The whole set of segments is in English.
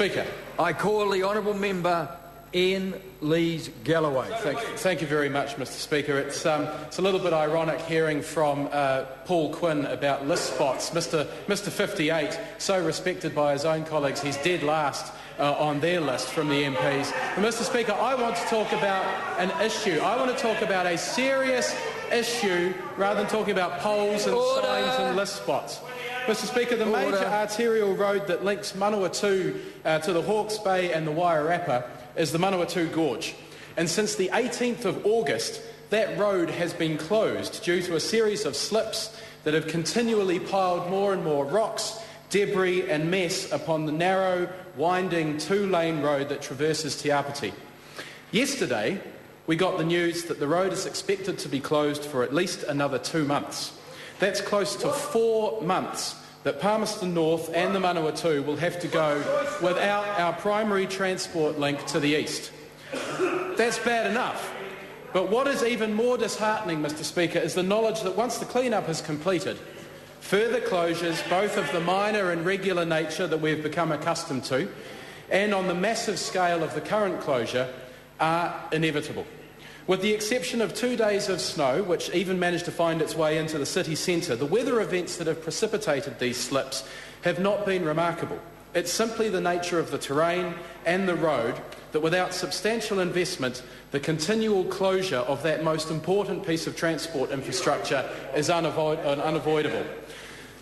Speaker. I call the honourable member Ian Lees-Galloway. Thank you very much, Mr Speaker. It's a little bit ironic hearing from Paul Quinn about list spots. Mr 58, so respected by his own colleagues, he's dead last on their list from the MPs. But Mr Speaker, I want to talk about an issue. I want to talk about a serious issue rather than talking about polls and signs and list spots. Mr Speaker, the major arterial road that links Manawatu to the Hawke's Bay and the Wairarapa is the Manawatu Gorge. And since the 18th of August, that road has been closed due to a series of slips that have continually piled more and more rocks, debris and mess upon the narrow, winding two-lane road that traverses Te Apiti. Yesterday, we got the news that the road is expected to be closed for at least another 2 months. That's close to 4 months that Palmerston North and the Manawatu will have to go without our primary transport link to the east. That's bad enough. But what is even more disheartening, Mr Speaker, is the knowledge that once the clean-up is completed, further closures, both of the minor and regular nature that we've become accustomed to, and on the massive scale of the current closure, are inevitable. With the exception of 2 days of snow, which even managed to find its way into the city centre, the weather events that have precipitated these slips have not been remarkable. It's simply the nature of the terrain and the road that without substantial investment, the continual closure of that most important piece of transport infrastructure is unavoidable.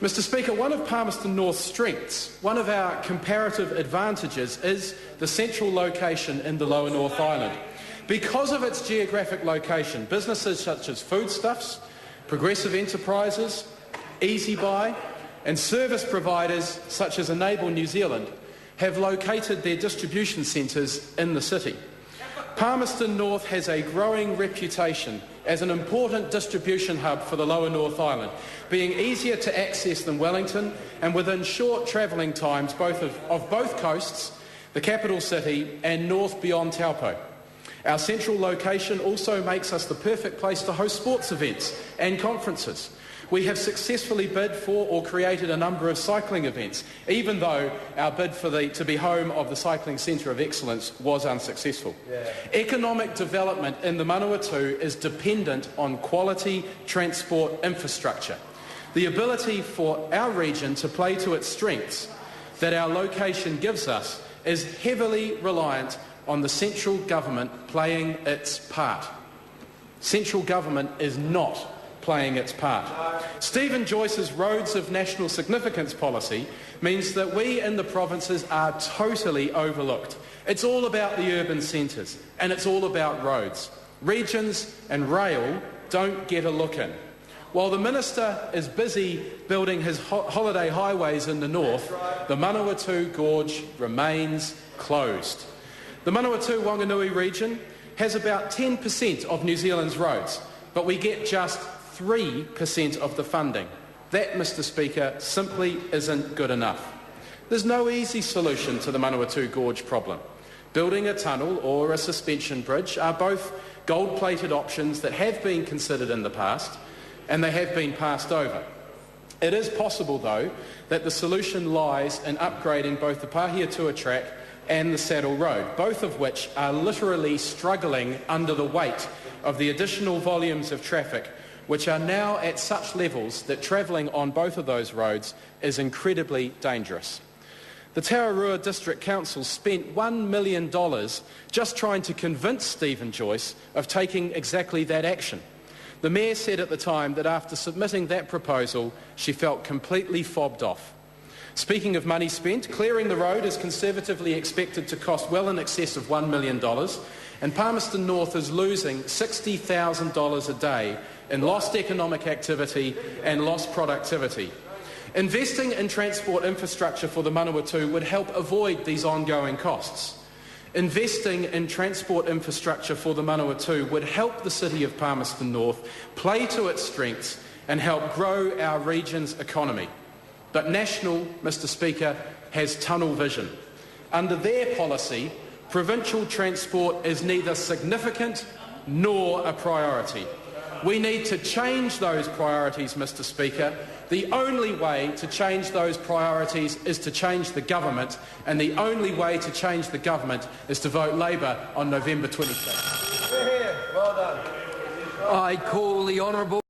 Mr Speaker, one of Palmerston North's strengths, one of our comparative advantages is the central location in the Lower North Island. Because of its geographic location, businesses such as Foodstuffs, Progressive Enterprises, Easy Buy and service providers such as Enable New Zealand have located their distribution centres in the city. Palmerston North has a growing reputation as an important distribution hub for the Lower North Island, being easier to access than Wellington and within short travelling times of both coasts, the capital city and north beyond Taupo. Our central location also makes us the perfect place to host sports events and conferences. We have successfully bid for or created a number of cycling events, even though our bid to be home of the Cycling Centre of Excellence was unsuccessful. Economic development in the Manawatu is dependent on quality transport infrastructure. The ability for our region to play to its strengths that our location gives us is heavily reliant on the central government playing its part. Central government is not playing its part. Stephen Joyce's Roads of National Significance policy means that we in the provinces are totally overlooked. It's all about the urban centres and it's all about roads. Regions and rail don't get a look in. While the Minister is busy building his holiday highways in the north, the Manawatu Gorge remains closed. The Manawatu-Wanganui region has about 10% of New Zealand's roads, but we get just 3% of the funding. That, Mr Speaker, simply isn't good enough. There's no easy solution to the Manawatu Gorge problem. Building a tunnel or a suspension bridge are both gold-plated options that have been considered in the past, and they have been passed over. It is possible, though, that the solution lies in upgrading both the Pahiatua track and the Saddle Road, both of which are literally struggling under the weight of the additional volumes of traffic, which are now at such levels that travelling on both of those roads is incredibly dangerous. The Tararua District Council spent $1 million just trying to convince Stephen Joyce of taking exactly that action. The Mayor said at the time that after submitting that proposal, she felt completely fobbed off. Speaking of money spent, clearing the road is conservatively expected to cost well in excess of $1 million, and Palmerston North is losing $60,000 a day in lost economic activity and lost productivity. Investing in transport infrastructure for the Manawatu would help avoid these ongoing costs. Investing in transport infrastructure for the Manawatu would help the city of Palmerston North play to its strengths and help grow our region's economy. But National, Mr Speaker, has tunnel vision. Under their policy, provincial transport is neither significant nor a priority. We need to change those priorities, Mr Speaker. The only way to change those priorities is to change the government, and the only way to change the government is to vote Labour on November 26th. I call the honourable